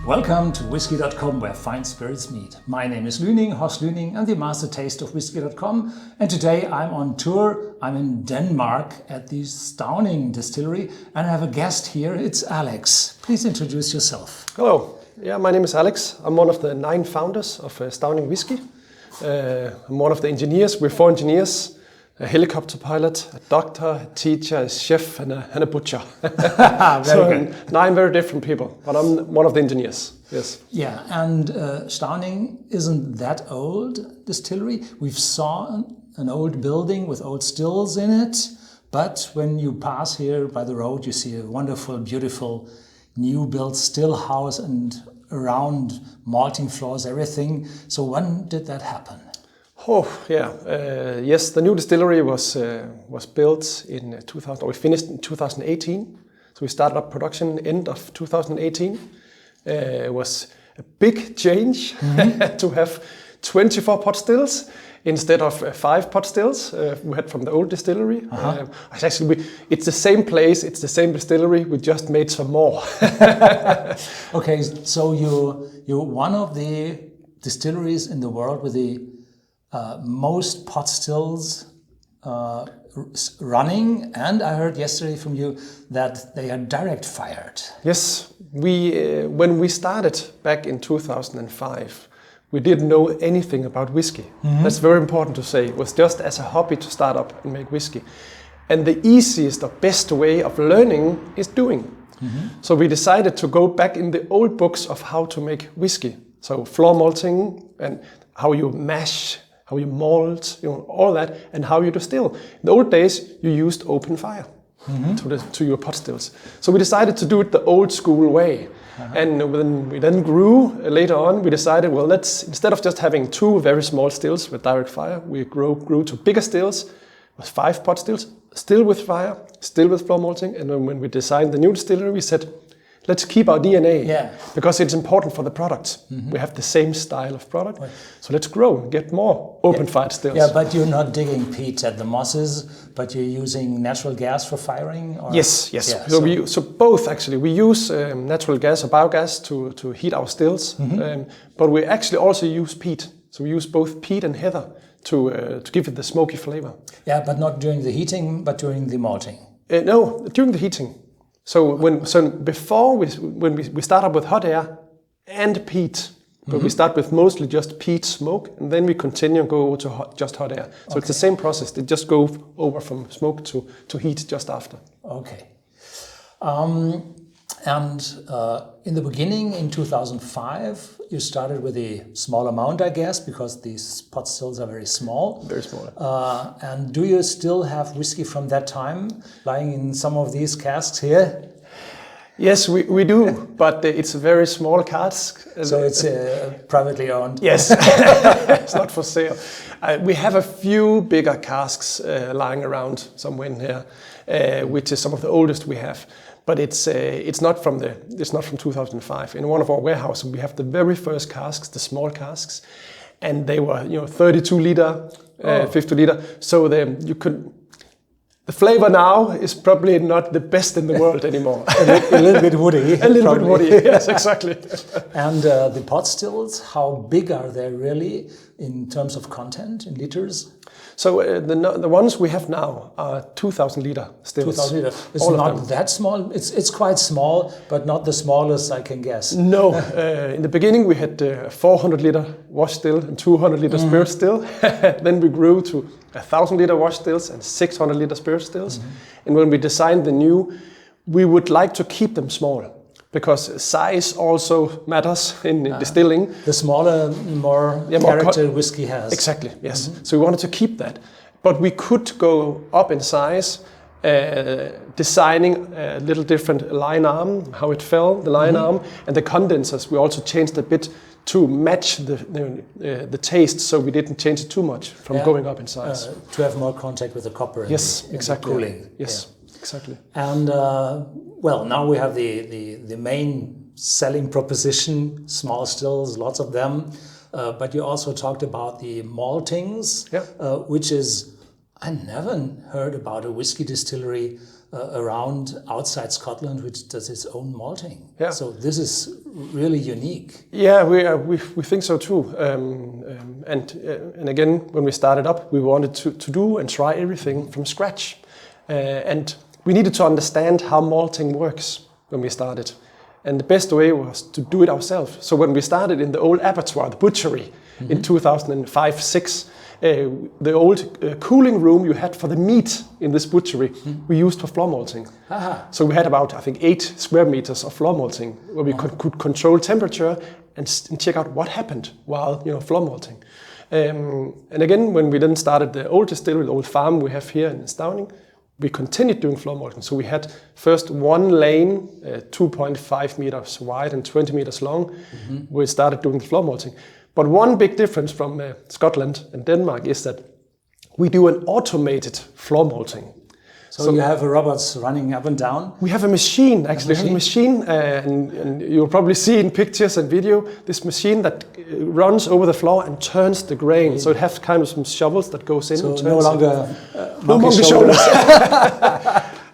Welcome to Whisky.com, where fine spirits meet. My name is Lyning, Horst Lyning, and the master taste of Whisky.com. And today I'm on tour. I'm in Denmark at the Stauning Distillery, and I have a guest here. It's Alex. Please introduce yourself. Hello. Yeah, my name is Alex. I'm one of the 9 founders of Stauning Whiskey. I'm one of the engineers. We're 4 engineers. A helicopter pilot, a doctor, a teacher, a chef, and a butcher. Very good. 9 very different people, but I'm one of the engineers. Yes. Yeah, and Stauning isn't that old distillery. We've saw an old building with old stills in it, but when you pass here by the road, you see a wonderful, beautiful, new-built still house and around malting floors, everything. So when did that happen? Oh yeah, yes. The new distillery was built in 2000. Or we finished in 2018. So we started up production end of 2018. It was a big change to have 24 pot stills instead of 5 pot stills we had from the old distillery. It's the same place, it's the same distillery. We just made some more. Okay, so you're one of the distilleries in the world with the most pot stills running, and I heard yesterday from you that they are direct fired. Yes, when we started back in 2005, we didn't know anything about whiskey. That's very important to say. It was just as a hobby to start up and make whiskey. And the easiest or best way of learning is doing. So we decided to go back in the old books of how to make whiskey. So floor malting and how you mash, how you malt, all that, and how you distill. In the old days, you used open fire to your pot stills. So we decided to do it the old school way. And when we then grew later on, we decided, well, instead of just having 2 very small stills with direct fire, we grew to bigger stills with 5 pot stills, still with fire, still with floor malting. And then when we designed the new distillery, we said, let's keep our DNA, because it's important for the products. We have the same style of product, so let's grow and get more open-fired stills. Yeah, but you're not digging peat at the mosses, but you're using natural gas for firing? Or? Yes. Yeah, so both actually. We use natural gas or biogas to heat our stills, but we actually also use peat. So we use both peat and heather to give it the smoky flavor. Yeah, but not during the heating, but during the malting? No, during the heating. So before when we start up with hot air and peat, but we start with mostly just peat smoke, and then we continue and go over to just hot air. So it's the same process. They just go over from smoke to heat just after. Okay. In the beginning, in 2005, you started with a small amount, I guess, because these pot stills are very small. Very small. And do you still have whiskey from that time lying in some of these casks here? Yes, we do, but it's a very small cask. So it's privately owned? Yes, it's not for sale. We have a few bigger casks lying around somewhere in here, which is some of the oldest we have. But it's not from 2005. In one of our warehouses, we have the very first casks, the small casks, and they were 32 liter, 50 liter. So the flavor now is probably not the best in the world anymore. a little bit woody. A little bit woody. Yes, exactly. And the pot stills, how big are they really in terms of content in liters? So the ones we have now are 2,000 liter stills. 2,000 liter. It's not that small. It's quite small, but not the smallest I can guess. No. In the beginning we had 400 liter wash still and 200 liter spirit still. Then we grew to 1,000 liter wash stills and 600 liter spirit stills. And when we designed the new, we would like to keep them small, because size also matters in distilling. The smaller, more character whiskey has. Exactly, yes. So we wanted to keep that. But we could go up in size, designing a little different line arm, how it fell, the line arm, and the condensers. We also changed a bit to match the taste, so we didn't change it too much from going up in size. To have more contact with the copper and exactly. the cooling. Yes, exactly. And well, now we have the main selling proposition, small stills, lots of them. But you also talked about the maltings, which is, I never heard about a whiskey distillery around outside Scotland which does its own malting. Yeah. So this is really unique. Yeah, we think so too. And again, when we started up, we wanted to do and try everything from scratch. And we needed to understand how malting works when we started. And the best way was to do it ourselves. So when we started in the old abattoir, the butchery, in 2005-06, the old cooling room you had for the meat in this butchery, we used for floor malting. So we had about, I think, 8 square meters of floor malting, where we could control temperature and check out what happened while floor malting. And again, when we then started the old distillery, the old farm we have here in Stauning, we continued doing floor malting. So we had first one lane, 2.5 meters wide and 20 meters long. We started doing floor malting. But one big difference from Scotland and Denmark is that we do an automated floor malting. So you have robots running up and down? We have a machine, actually. We have a machine, and you'll probably see in pictures and video, this machine that runs over the floor and turns the grain. Okay. So it has kind of some shovels that goes in so and turns no longer monkey shoulders.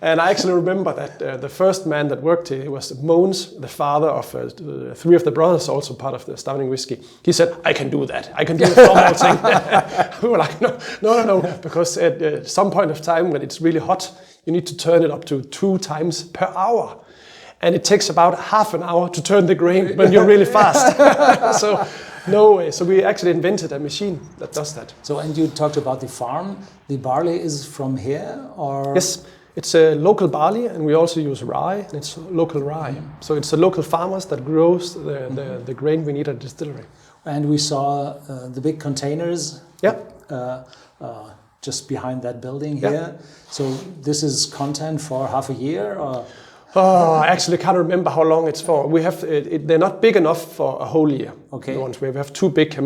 And I actually remember that the first man that worked here was Mogens, the father of 3 of the brothers, also part of the Stauning whiskey. He said, I can do that. I can do the floor malting. We were like, no, because at some point of time when it's really hot, you need to turn it up to 2 times per hour. And it takes about half an hour to turn the grain when you're really fast. So no way. So we actually invented a machine that does that. So, and you talked about the farm. The barley is from here, or? Yes. It's a local barley, and we also use rye, and it's local rye. So it's the local farmers that grows the grain we need at the distillery. And we saw the big containers just behind that building here. So this is content for half a year, or? Oh, I actually can't remember how long it's for. We have they're not big enough for a whole year. Okay. We have 2 big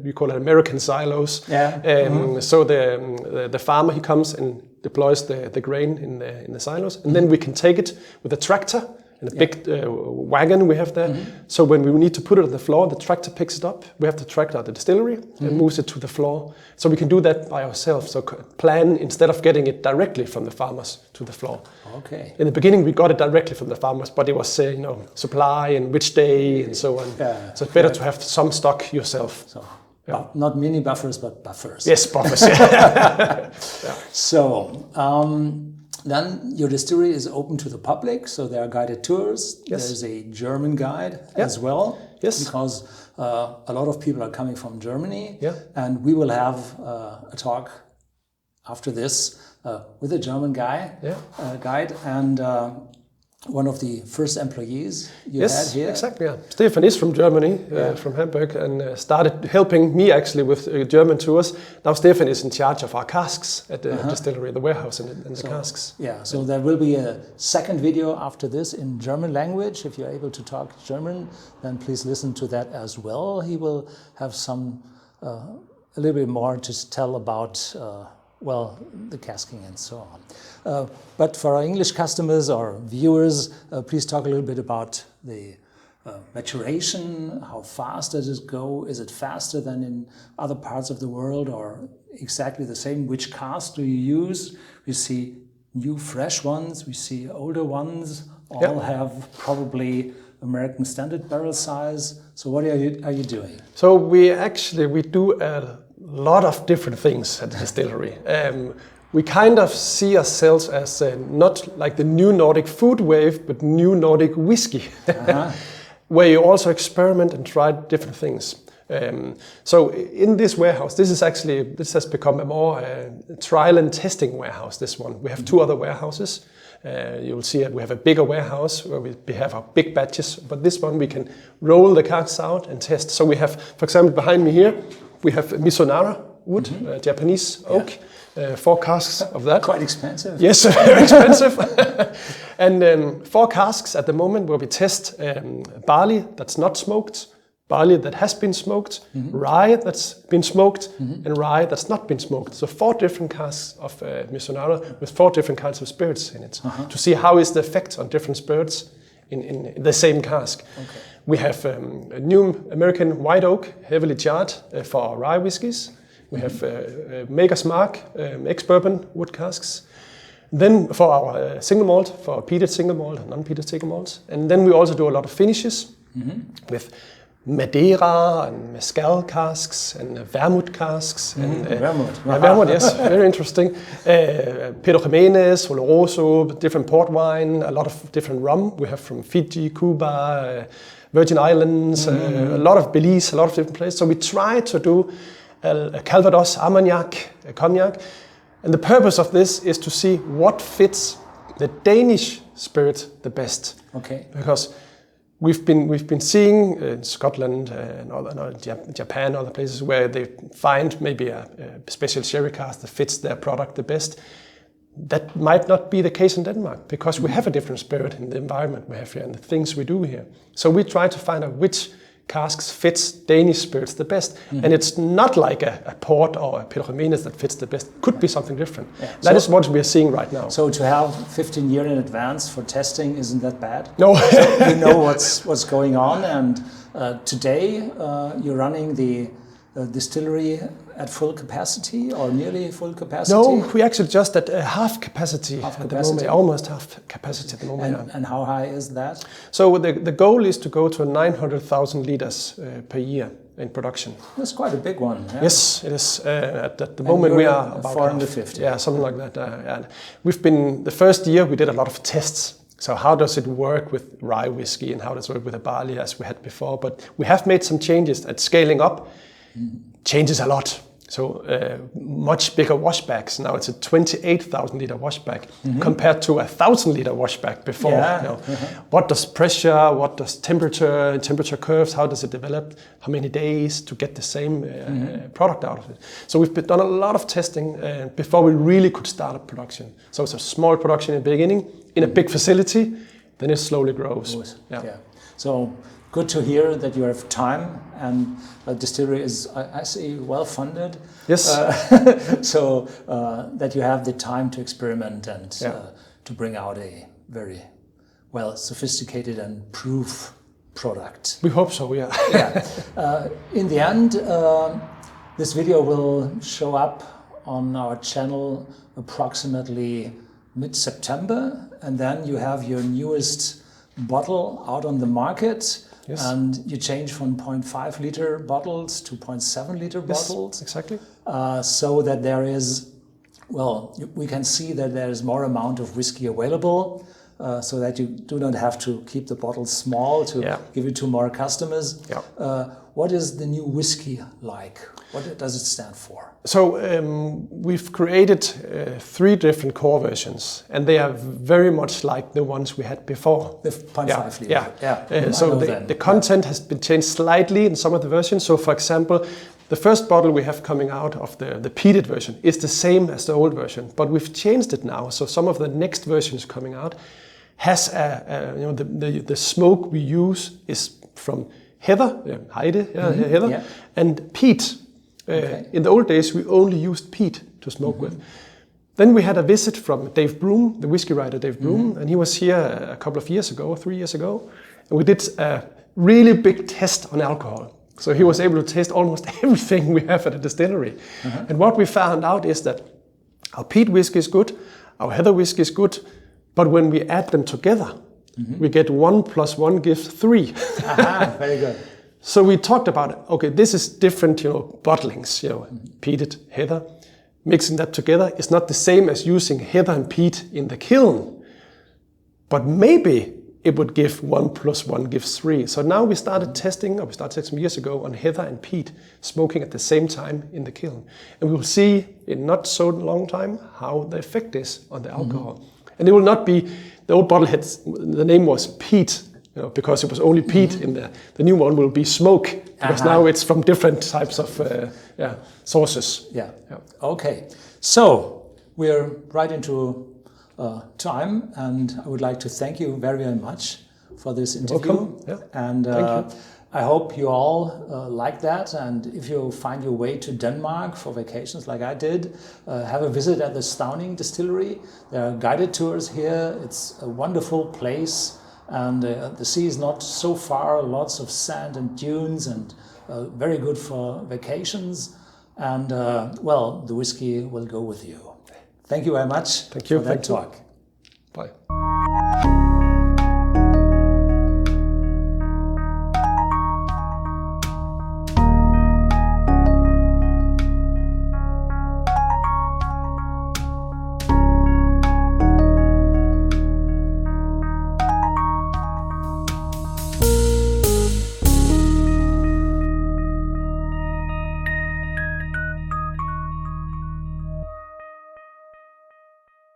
we call it American silos. Yeah. So the farmer, he comes and deploys the grain in the silos, and then we can take it with a tractor and a big wagon we have there. So when we need to put it on the floor, the tractor picks it up. We have the tractor at the distillery and moves it to the floor. So we can do that by ourselves. So plan instead of getting it directly from the farmers to the floor. Okay. In the beginning, we got it directly from the farmers, but it was supply and which day and so on. Yeah. So it's better to have some stock yourself. So. Not mini buffers, but buffers. Yes, buffers. Yeah. So then your distillery is open to the public, so there are guided tours. Yes. There's a German guide as well. Yes. Because a lot of people are coming from Germany. Yeah. And we will have a talk after this with a German guide. And one of the first employees you had here. Exactly. Yeah. Stefan is from Germany, from Hamburg, and started helping me actually with German tours. Now Stefan is in charge of our casks at the distillery, the warehouse and the casks. Yeah, so there will be a second video after this in German language. If you're able to talk German, then please listen to that as well. He will have some, a little bit more to tell about the casking and so on. But for our English customers or viewers, please talk a little bit about the maturation. How fast does it go? Is it faster than in other parts of the world, or exactly the same? Which cask do you use? We see new fresh ones, we see older ones, all have probably American standard barrel size. So what are you doing? So we do a lot of different things at the distillery. We kind of see ourselves as not like the new Nordic food wave, but new Nordic whiskey, where you also experiment and try different things. So in this warehouse, this has become a more trial and testing warehouse, this one. We have 2 other warehouses. You'll see that we have a bigger warehouse where we have our big batches, but this one we can roll the casks out and test. So we have, for example, behind me here, we have Misonara wood, Japanese oak, 4 casks of that. Quite expensive. Yes, very expensive. And 4 casks at the moment where we test barley that's not smoked, barley that has been smoked, rye that's been smoked, and rye that's not been smoked. So 4 different casks of Misonara with 4 different kinds of spirits in it to see how is the effect on different spirits in the same cask. Okay. We have a new American white oak, heavily charred for our rye whiskies. We have Maker's Mark ex-bourbon wood casks. Then for our single malt, for our peated single malt, non-peated single malts. And then we also do a lot of finishes with Madeira and mezcal casks and vermouth casks. And, vermouth. Vermouth, yes, very interesting. Pedro Jimenez, Oloroso, different port wine, a lot of different rum. We have from Fiji, Cuba, Virgin Islands, a lot of Belize, a lot of different places. So we try to do a Calvados, Armagnac, a cognac. And the purpose of this is to see what fits the Danish spirit the best. Okay. Because we've been seeing in Scotland and Japan, other places where they find maybe a special sherry cask that fits their product the best. That might not be the case in Denmark because we have a different spirit in the environment we have here and the things we do here. So we try to find out which casks fits Danish spirits the best. And it's not like a port or a Pedro Jimenez that fits the best. Could be something different. Yeah. That is what we are seeing right now. So to have 15 years in advance for testing, isn't that bad? No. So you know what's going on, and today you're running the distillery at full capacity or nearly full capacity? No, we actually just at half capacity at the moment, almost half capacity at the moment. And how high is that? So the goal is to go to 900,000 liters per year in production. That's quite a big one. Yeah? Yes, it is. At the moment we are about 450. Yeah, something like that. And we've been, the first year we did a lot of tests. So how does it work with rye whiskey and how does it work with a barley as we had before? But we have made some changes at scaling up. Changes a lot. So much bigger washbacks. Now it's a 28,000 liter washback compared to a 1,000 liter washback before. Yeah. You know. What does pressure, what does temperature curves, how does it develop, how many days to get the same product out of it. So we've done a lot of testing before we really could start up production. So it's a small production in the beginning, in a big facility, then it slowly grows. Yeah. So good to hear that you have time, and the distillery is, I see, well funded. Yes. So that you have the time to experiment and to bring out a very well sophisticated and proof product. We hope so, yeah. In the end, this video will show up on our channel approximately mid-September, and then you have your newest bottle out on the market. Yes. And you change from 0.5 liter bottles to 0.7 liter bottles. Exactly. So that there is, well, we can see that there is more amount of whiskey available, so that you do not have to keep the bottles small to give it to more customers. What is the new whiskey like? What does it stand for? So we've created 3 different core versions, and they are very much like the ones we had before. The 0.5 liter. So the content has been changed slightly in some of the versions. So for example, the first bottle we have coming out of the peated version is the same as the old version, but we've changed it now. So some of the next versions coming out has the smoke we use is from heather, heather, and peat. In the old days, we only used peat to smoke with. Then we had a visit from Dave Broom, the whiskey writer Dave Broom, and he was here a couple of years ago, 3 years ago, and we did a really big test on alcohol. So he was able to taste almost everything we have at the distillery. And what we found out is that our peat whiskey is good, our heather whiskey is good, but when we add them together, we get 1 + 1 gives 3. Very good. So we talked about, okay, this is different, bottlings, peated, heather. Mixing that together is not the same as using heather and peat in the kiln. But maybe it would give 1 + 1 gives 3. So now we started testing some years ago on heather and peat, smoking at the same time in the kiln. And we will see in not so long time how the effect is on the alcohol. And it will not be, the old bottle had, the name was peat, because it was only peat in the new one will be smoke, because now it's from different types of sources. Okay, so we're right into time, and I would like to thank you very, very much for this interview. Welcome. And I hope you all like that, and if you find your way to Denmark for vacations like I did, have a visit at the Stauning Distillery. There are guided tours here. It's a wonderful place. And the sea is not so far, lots of sand and dunes, and very good for vacations. And well, the whiskey will go with you. Thank you very much Thank you. for that Thank you. talk. Bye.